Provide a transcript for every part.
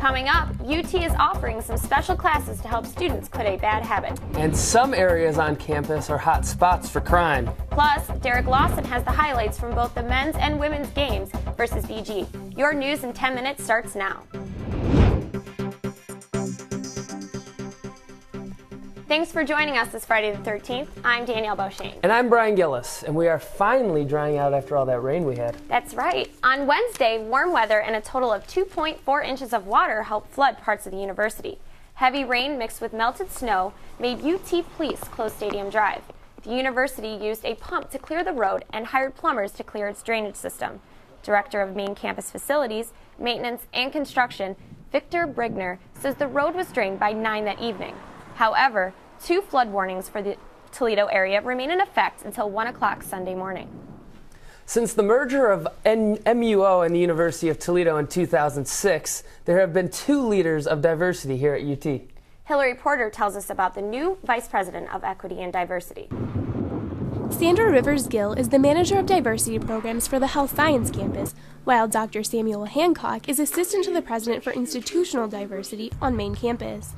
Coming up, UT is offering some special classes to help students quit a bad habit. And some areas on campus are hot spots for crime. Plus, Derrick Lawson has the highlights from both the men's and women's games versus BG. Your news in 10 minutes starts now. Thanks for joining us this Friday the 13th. I'm Danielle Beaucheane. And I'm Bryan, Gilles, and we are finally drying out after all that rain we had. That's right. On Wednesday, warm weather and a total of 2.4 inches of water helped flood parts of the university. Heavy rain mixed with melted snow made UT Police close Stadium Drive. The university used a pump to clear the road and hired plumbers to clear its drainage system. Director of Main Campus Facilities, Maintenance, and Construction, Victor Brigner, says the road was drained by 9 that evening. However, 2 flood warnings for the Toledo area remain in effect until 1 o'clock Sunday morning. Since the merger of MUO and the University of Toledo in 2006, there have been 2 leaders of diversity here at UT. Hillary Porter tells us about the new Vice President of Equity and Diversity. Sandra Rivers-Gilles is the manager of diversity programs for the Health Science campus, while Dr. Samuel Hancock is assistant to the president for institutional diversity on main campus.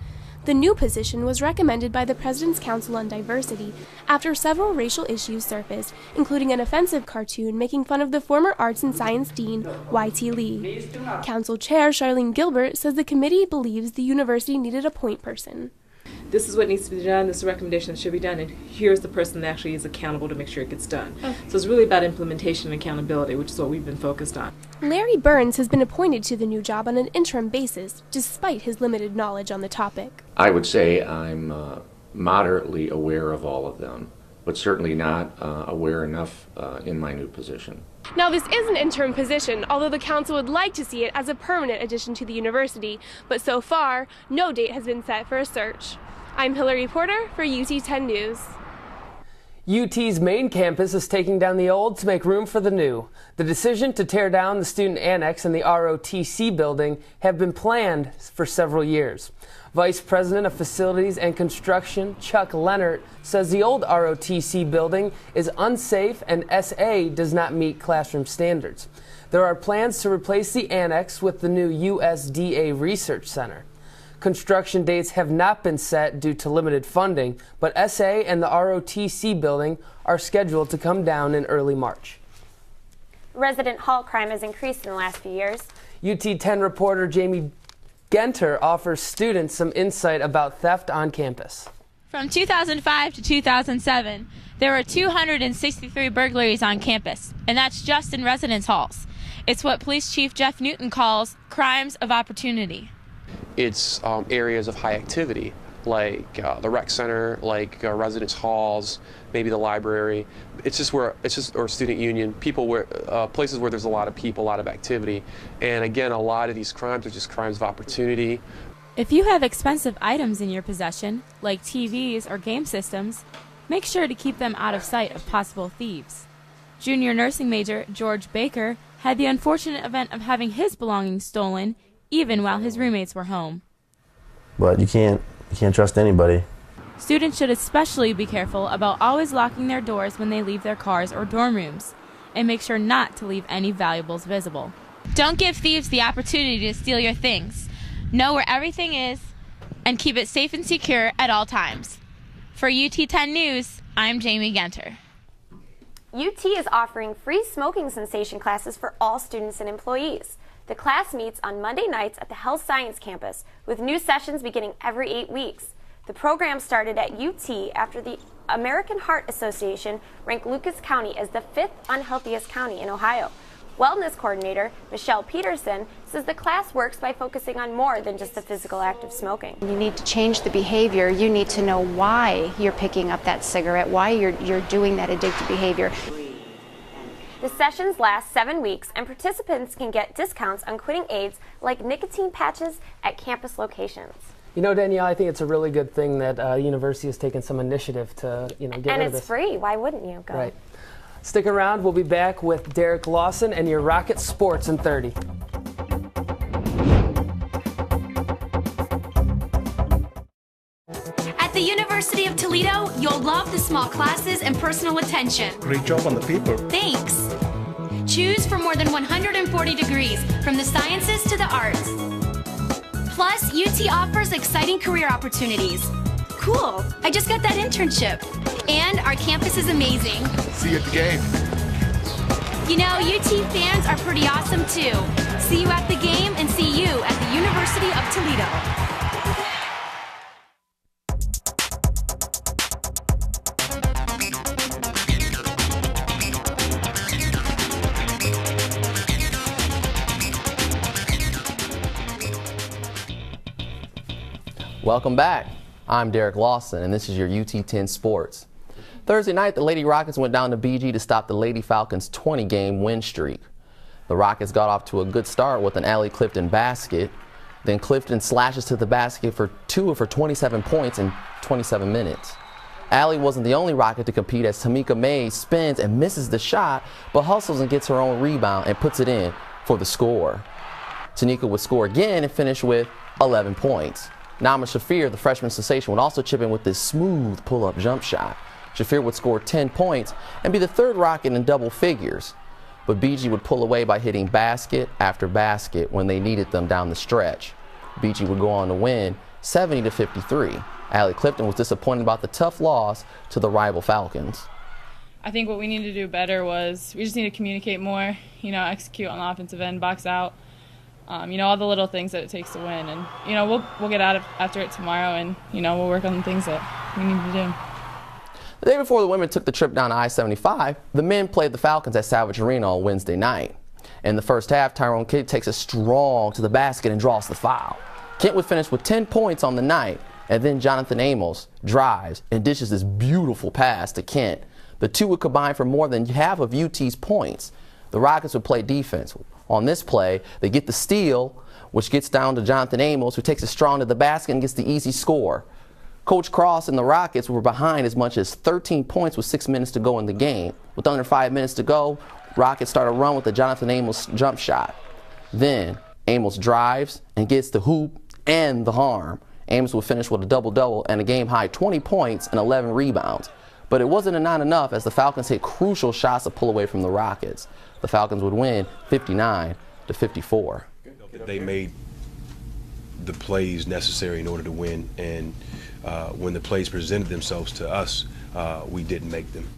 The new position was recommended by the President's Council on Diversity after several racial issues surfaced, including an offensive cartoon making fun of the former Arts and Science Dean, Y.T. Lee. Council Chair Charlene Gilbert says the committee believes the university needed a point person. This is what needs to be done, this is a recommendation that should be done, and here's the person that actually is accountable to make sure it gets done. So it's really about implementation and accountability, which is what we've been focused on. Larry Burns has been appointed to the new job on an interim basis, despite his limited knowledge on the topic. I would say I'm moderately aware of all of them, but certainly not aware enough in my new position. Now, this is an interim position, although the council would like to see it as a permanent addition to the university, but so far, no date has been set for a search. I'm Hillary Porter for UT 10 News. UT's main campus is taking down the old to make room for the new. The decision to tear down the student annex and the ROTC building have been planned for several years. Vice President of Facilities and Construction, Chuck Leonard, says the old ROTC building is unsafe and SA does not meet classroom standards. There are plans to replace the annex with the new USDA Research Center. Construction dates have not been set due to limited funding, but SA and the ROTC building are scheduled to come down in early March. Resident hall crime has increased in the last few years. UT 10 reporter Jamie Genter offers students some insight about theft on campus. From 2005 to 2007, there were 263 burglaries on campus, and that's just in residence halls. It's what Police Chief Jeff Newton calls crimes of opportunity. It's areas of high activity, like the rec center, like residence halls, maybe the library. Or student union, places where there's a lot of people, a lot of activity. And again, a lot of these crimes are just crimes of opportunity. If you have expensive items in your possession, like TVs or game systems, make sure to keep them out of sight of possible thieves. Junior nursing major George Baker had the unfortunate event of having his belongings stolen even while his roommates were home. But you can't trust anybody. Students should especially be careful about always locking their doors when they leave their cars or dorm rooms, and make sure not to leave any valuables visible. Don't give thieves the opportunity to steal your things. Know where everything is and keep it safe and secure at all times. For UT 10 News, I'm Jamie Genter. UT is offering free smoking cessation classes for all students and employees. The class meets on Monday nights at the Health Science campus, with new sessions beginning every 8 weeks. The program started at UT after the American Heart Association ranked Lucas County as the 5th unhealthiest county in Ohio. Wellness coordinator Michelle Peterson says the class works by focusing on more than just the physical act of smoking. You need to change the behavior. You need to know why you're picking up that cigarette, why you're doing that addictive behavior. The sessions last 7 weeks, and participants can get discounts on quitting aids like nicotine patches at campus locations. You know, Danielle, I think it's a really good thing that the university has taken some initiative to, get rid of this. And it's free. Why wouldn't you go? Right. Stick around. We'll be back with Derrick Lawson and your Rocket Sports in 30. At the University of Toledo, you'll love the small classes and personal attention. Great job on the paper. Thanks. Choose from more than 140 degrees, from the sciences to the arts. Plus, UT offers exciting career opportunities. Cool, I just got that internship. And our campus is amazing. See you at the game. You know, UT fans are pretty awesome too. See you at the game and see you at the University of Toledo. Welcome back. I'm Derrick Lawson, and this is your UT 10 Sports. Thursday night, the Lady Rockets went down to BG to stop the Lady Falcons' 20-game win streak. The Rockets got off to a good start with an Allie Clifton basket. Then Clifton slashes to the basket for 27 points in 27 minutes. Allie wasn't the only Rocket to compete as Tamika May spins and misses the shot, but hustles and gets her own rebound and puts it in for the score. Tanika would score again and finish with 11 points. Nama Shafir, the freshman sensation, would also chip in with this smooth pull-up jump shot. Shafir would score 10 points and be the third Rocket in double figures. But BG would pull away by hitting basket after basket when they needed them down the stretch. BG would go on to win 70-53. Allie Clifton was disappointed about the tough loss to the rival Falcons. I think what we need to do better was we just need to communicate more, execute on the offensive end, box out. All the little things that it takes to win. And, we'll get out after it tomorrow and, we'll work on the things that we need to do. The day before the women took the trip down to I-75, the men played the Falcons at Savage Arena on Wednesday night. In the first half, Tyrone Kidd takes it strong to the basket and draws the foul. Kent would finish with 10 points on the night, and then Jonathan Amos drives and dishes this beautiful pass to Kent. The two would combine for more than half of UT's points. The Rockets would play defense. On this play, they get the steal, which gets down to Jonathan Amos, who takes it strong to the basket and gets the easy score. Coach Cross and the Rockets were behind as much as 13 points with 6 minutes to go in the game. With under 5 minutes to go, Rockets start a run with the Jonathan Amos jump shot. Then Amos drives and gets the hoop and the harm. Amos will finish with a double-double and a game-high 20 points and 11 rebounds. But it wasn't not enough as the Falcons hit crucial shots to pull away from the Rockets. The Falcons would win 59-54. They made the plays necessary in order to win, and when the plays presented themselves to us, we didn't make them.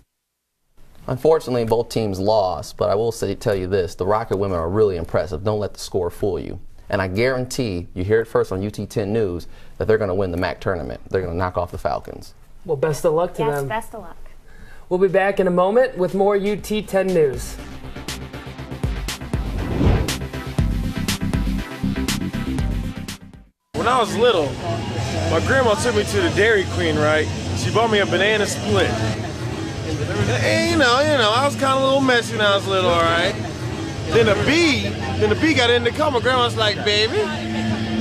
Unfortunately, both teams lost, but I will tell you this, the Rocket women are really impressive. Don't let the score fool you. And I guarantee, you hear it first on UT 10 News, that they're going to win the MAC tournament. They're going to knock off the Falcons. Well, best of luck to them. Yes, best of luck. We'll be back in a moment with more UT 10 News. When I was little, my grandma took me to the Dairy Queen, right? She bought me a banana split. And, I was kind of a little messy when I was little, all right? Then the bee got in the car. My grandma's like, baby,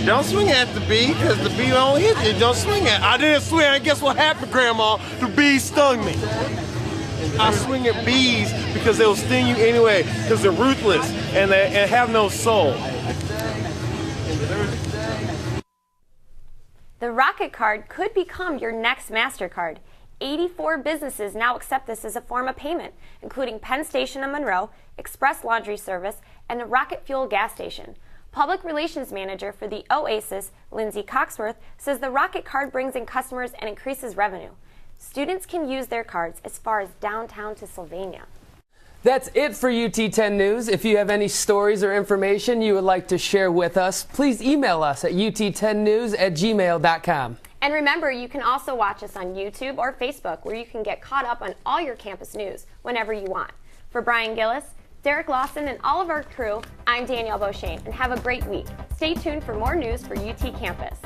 don't swing at the bee, because the bee won't hit you. Don't swing at it. I didn't swing, and guess what happened, Grandma? The bee stung me. I swing at bees because they'll sting you anyway, because they're ruthless and they have no soul. The Rocket Card could become your next MasterCard. 84 businesses now accept this as a form of payment, including Penn Station in Monroe, Express Laundry Service, and the Rocket Fuel gas station. Public Relations Manager for the Oasis, Lindsay Coxworth, says the Rocket Card brings in customers and increases revenue. Students can use their cards as far as downtown to Sylvania. That's it for UT 10 News. If you have any stories or information you would like to share with us, please email us at ut10news@gmail.com. And remember, you can also watch us on YouTube or Facebook, where you can get caught up on all your campus news whenever you want. For Bryan, Gilles, Derrick Lawson, and all of our crew, I'm Danielle Beaucheane, and have a great week. Stay tuned for more news for UT Campus.